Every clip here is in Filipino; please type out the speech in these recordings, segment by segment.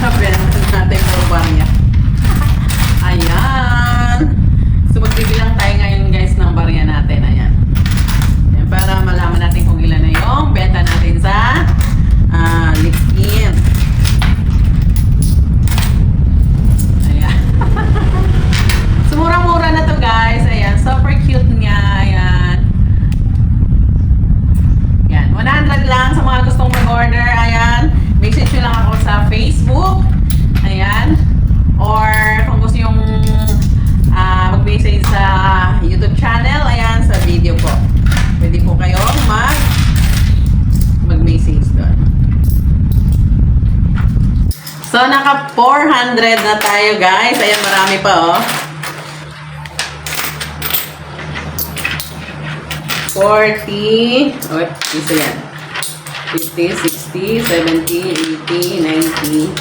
Benta natin for barya. Ayan. So, magbibilang tayo ngayon guys ng barya natin. Ayan. Ayan, para malaman natin kung ilan na yung benta natin sa lip tint. Ayan. So, murang-mura na to guys. Ayan. Super cute niya. Ayan. Ayan. 100 lang sa mga gustong mag-order. Ayan. Message nyo lang ako sa Facebook. Ayan. Or kung gusto yung mag-message sa YouTube channel, ayan, sa video po. Pwede po kayo mag-message doon. So, naka 400 na tayo guys. Ayan, marami pa oh. 40. Oh, isa yan. 50, 60, 70, 80, 90,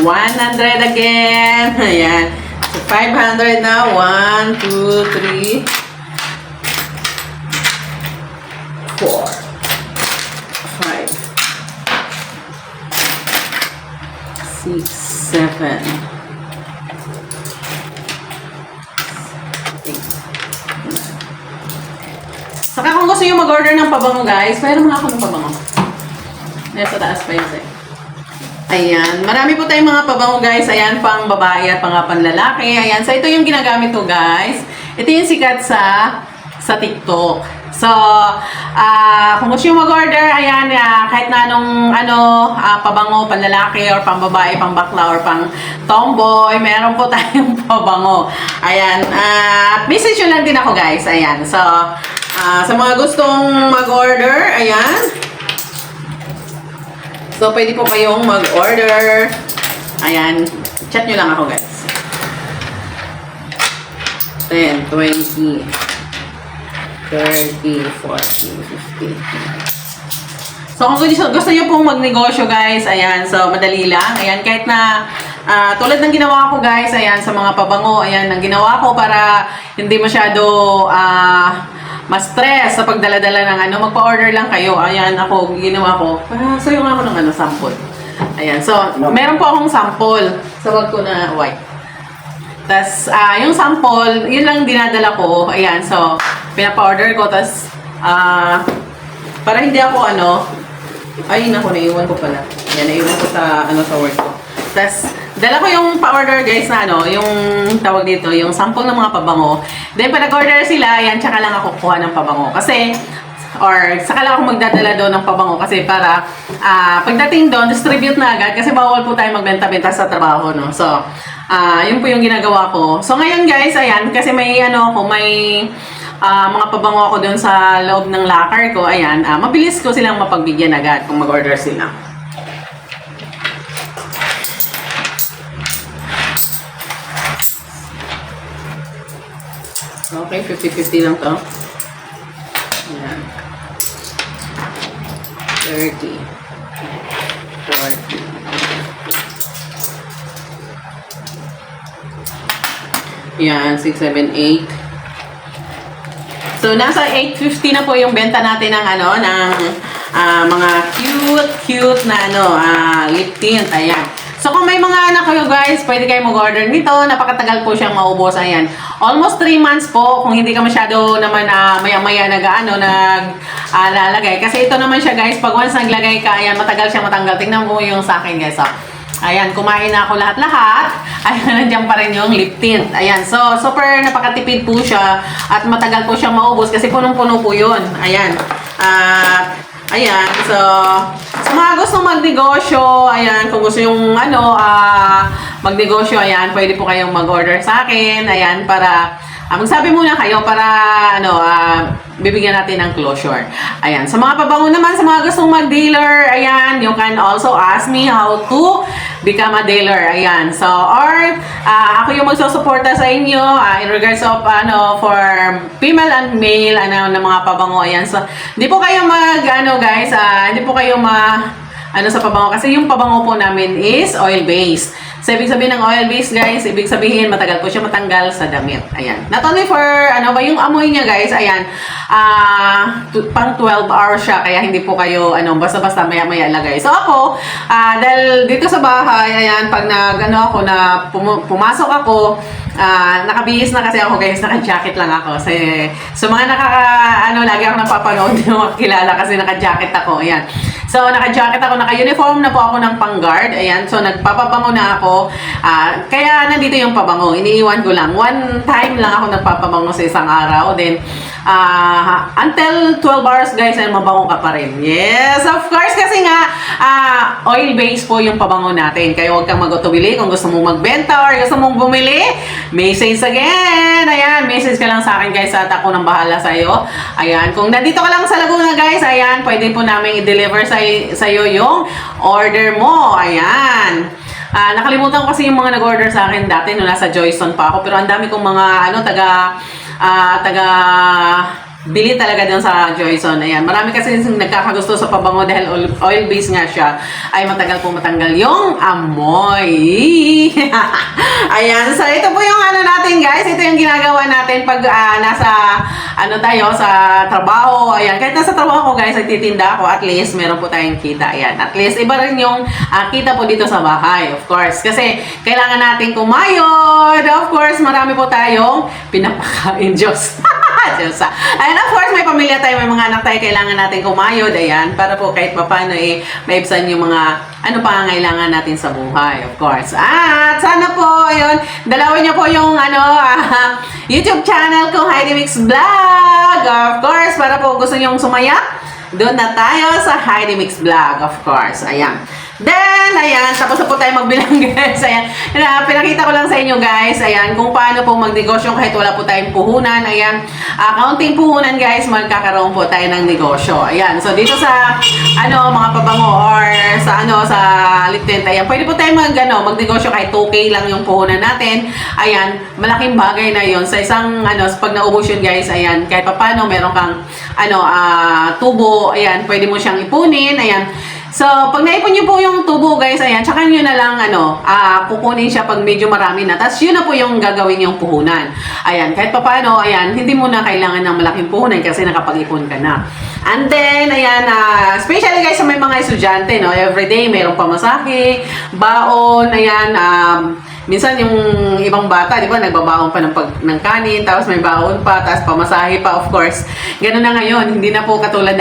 100 again. Ayan. So, 500 na. 1, 2, 3, 4, 5, 6, 7, 8. Saka kung gusto nyo mag-order ng pabango guys, mayroon mga ako ng pabango. Nasa taas pa yun sa'yo. Ayan. Marami po tayong mga pabango guys. Ayan, pang babae at pang panlalaki. Ayan. So, ito yung ginagamit ko guys. Ito yung sikat sa TikTok. So, kung gusto nyo mag-order, ayan, kahit na anong pabango, panlalaki, or pang babae, pang bakla, or pang tomboy, meron po tayong pabango. Ayan. Message nyo lang din ako guys. Ayan. So, sa mga gustong mag-order, ayan. So, pwede po kayong mag-order. Ayan. Chat nyo lang ako, guys. 10, 20, 30, 40, 50. So, kung gusto nyo pong magnegosyo, guys, ayan. So, madali lang. Ayan, kahit na tulad ng ginawa ko, guys, ayan, sa mga pabango, ayan, ang ginawa ko para hindi masyado ma-stress sa pagdala-dala ng magpa-order lang kayo. Ayan, ako, ginawa ko. Sayo nga ako ng sample. Ayan, so, meron po akong sample. Sawag ko na white. Tapos, yung sample, yun lang dinadala ko. Ayan, so, pinapa-order ko. Tapos, para hindi ako ay, naku, naiwan ko pala. Ayan, naiwan ko sa work ko. Tapos, dala ko yung pa-order guys na yung tawag dito, yung sample ng mga pabango. Then, pag nag-order sila, yan, tsaka lang ako kuha ng pabango. Kasi, or saka lang ako magdadala doon ng pabango kasi para pagdating doon, distribute na agad kasi bawal po tayo magbenta-benta sa trabaho, no? So, yun po yung ginagawa ko. So, ngayon guys, ayan, kasi may may mga pabango ako doon sa loob ng locker ko, ayan, mabilis ko silang mapagbigyan agad kung mag-order sila. Okay, 50-50 lang to. Ayan. 30. 40. Ayan, 6, 7, 8. So, nasa 850 na po yung benta natin ng mga cute na lip tint. Ayan. So, kung may mga anak kayo guys, pwede kayo mag-order nito. Napakatagal po siyang maubos. Ayan. Almost 3 months po kung hindi ka masyado naman maya-maya lalagay. Kasi ito naman siya guys, pag once naglagay ka, ayan, matagal siyang matanggal. Tingnan mo yung sa akin guys. So, ayan, kumain na ako lahat-lahat. Ayan, nandiyan pa rin yung lip tint. Ayan, so super napakatipid po siya at matagal po siyang maubos kasi punong-puno po yun. Ayan. Ayan, so sa mga gustong magnegosyo, ayan, kung gusto yung magnegosyo, ayan, pwede po kayong mag-order sa akin, ayan, para magsabi muna kayo para bibigyan natin ng closure. Ayan, sa mga pabango naman, sa mga gustong mag-dealer, ayan, you can also ask me how to become a dealer. Ayan, so or ako yung magsusuporta sa inyo in regards of for female and male ng mga pabango. Ayan, so hindi po kayo guys, hindi po kayo ano sa pabango kasi yung pabango po namin is oil-based. So, ibig sabihin ng oil-based, guys, ibig sabihin matagal po siya matanggal sa damit. Ayan. Not only for, ano ba, yung amoy niya, guys, ayan, pang 12 hours siya, kaya hindi po kayo, ano, basta-basta maya-maya lagay. So, ako, dahil dito sa bahay, ayan, pag pumasok ako, nakabihis na kasi ako, guys, naka-jacket lang ako. So, mga lagi ako napapanood yung mga kilala kasi naka-jacket ako, ayan. So, naka-jacket ako, naka-uniform na po ako ng pang-guard. Ayan, so nagpapabango na ako. Kaya nandito yung pabango. Iniiwan ko lang. One time lang ako nagpapabango sa isang araw. Then, until 12 hours, guys, ay mabango ka pa rin. Yes, of course, kasi nga, oil-based po yung pabango natin. Kaya huwag kang mag-utubili kung gusto mong magbenta or gusto mong bumili. Message again. Ayan, message ka lang sa akin, guys, at ako nang bahala sa'yo. Ayan, kung nandito ka lang sa Laguna, guys, ayan, pwede po namin i-deliver sa'yo yung order mo. Ayan. Nakalimutan ko kasi yung mga nag-order sa akin dati nung nasa Joyson pa ako. Pero ang dami kong mga, taga bili talaga doon sa Joyson. Ayan. Marami kasi nagkakagusto sa pabango dahil oil-based nga siya. Ay matagal po matanggal yung amoy. Ayan. So, ito po yung natin, guys. Ito yung ginagawa natin pag nasa, tayo, sa trabaho. Ayan. Kahit nasa trabaho ko, guys, nagtitinda ako. At least, meron po tayong kita. Ayan. At least, iba rin yung kita po dito sa bahay. Of course. Kasi, kailangan natin kumayod. Of course, marami po tayong pinapakain. Diyos. And of course, may pamilya tayo, may mga anak tayo, kailangan natin kumayod, ayan, para po kahit papano maibsan yung mga pangangailangan natin sa buhay, of course. At sana po, ayun, dalawin niyo po yung YouTube channel ko, Heidi Mix Vlog, of course, para po gusto niyo sumaya, doon na tayo sa Heidi Mix Vlog, of course, ayan. Then, ayan, tapos na po tayo magbilang, guys. Ayan, pinakita ko lang sa inyo, guys, ayan, kung paano po magnegosyo kahit wala po tayong puhunan. Ayan, kaunting puhunan, guys, magkakaroon po tayo ng negosyo. Ayan, so dito sa, mga pabango or sa, sa litent, ayan, pwede po tayo magnegosyo kahit 2K lang yung puhunan natin. Ayan, malaking bagay na yon sa isang, pag naubos yun, guys, ayan, kahit paano, meron kang, tubo, ayan, pwede mo siyang ipunin, ayan. So, pag naipon niyo po yung tubo, guys, ayan, tsaka nyo na lang, kukunin siya pag medyo marami na. Tapos, yun na po yung gagawin yung puhunan. Ayan, kahit pa paano, ayan, hindi mo na kailangan ng malaking puhunan kasi nakapag-ipon ka na. And then, ayan, especially, guys, sa may mga estudyante, no, everyday, mayroong pamasahe, baon, ayan, minsan yung ibang bata, di ba, nagbabaon pa ng kanin, tapos may baon pa, tapos pamasahe pa, of course. Ganun na ngayon, hindi na po katulad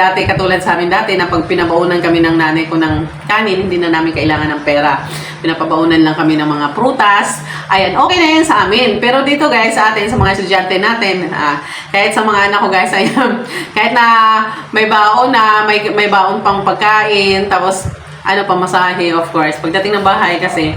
sa amin dati, na pag pinabaunan kami ng nanay ko ng kanin, hindi na namin kailangan ng pera. Pinapabaunan lang kami ng mga prutas. Ayan, okay na yan sa amin. Pero dito, guys, sa atin, sa mga estudyante natin, kahit sa mga anak ko, guys, ayan, kahit na may baon may baon pang pagkain, tapos, pamasahe, of course. Pagdating ng bahay, kasi,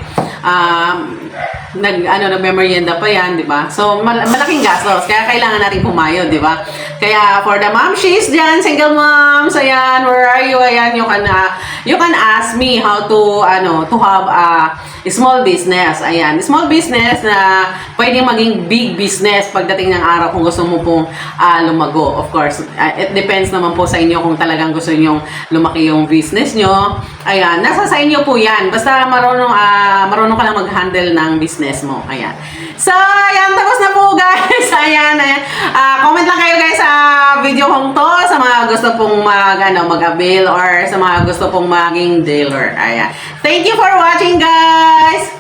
nagmemorienda pa yan, di ba? So, malaking gastos. Kaya kailangan natin kumayod, di ba? Kaya, for the momshies dyan, single moms, ayan, where are you? Ayan, you can ask me how to have a small business. Ayan, small business na pwedeng maging big business pagdating ng araw kung gusto mo pong lumago. Of course, it depends naman po sa inyo kung talagang gusto nyo lumaki yung business nyo. Ayan, nasa sa inyo po yan. Basta marunong ka lang mag-handle ng business mo. Ayan. So, ayan, tapos na po, guys. Ayan. Comment lang kayo, guys, sa video kong to sa mga gusto pong mag-avail or sa mga gusto pong maging dealer. Ayan. Thank you for watching, guys!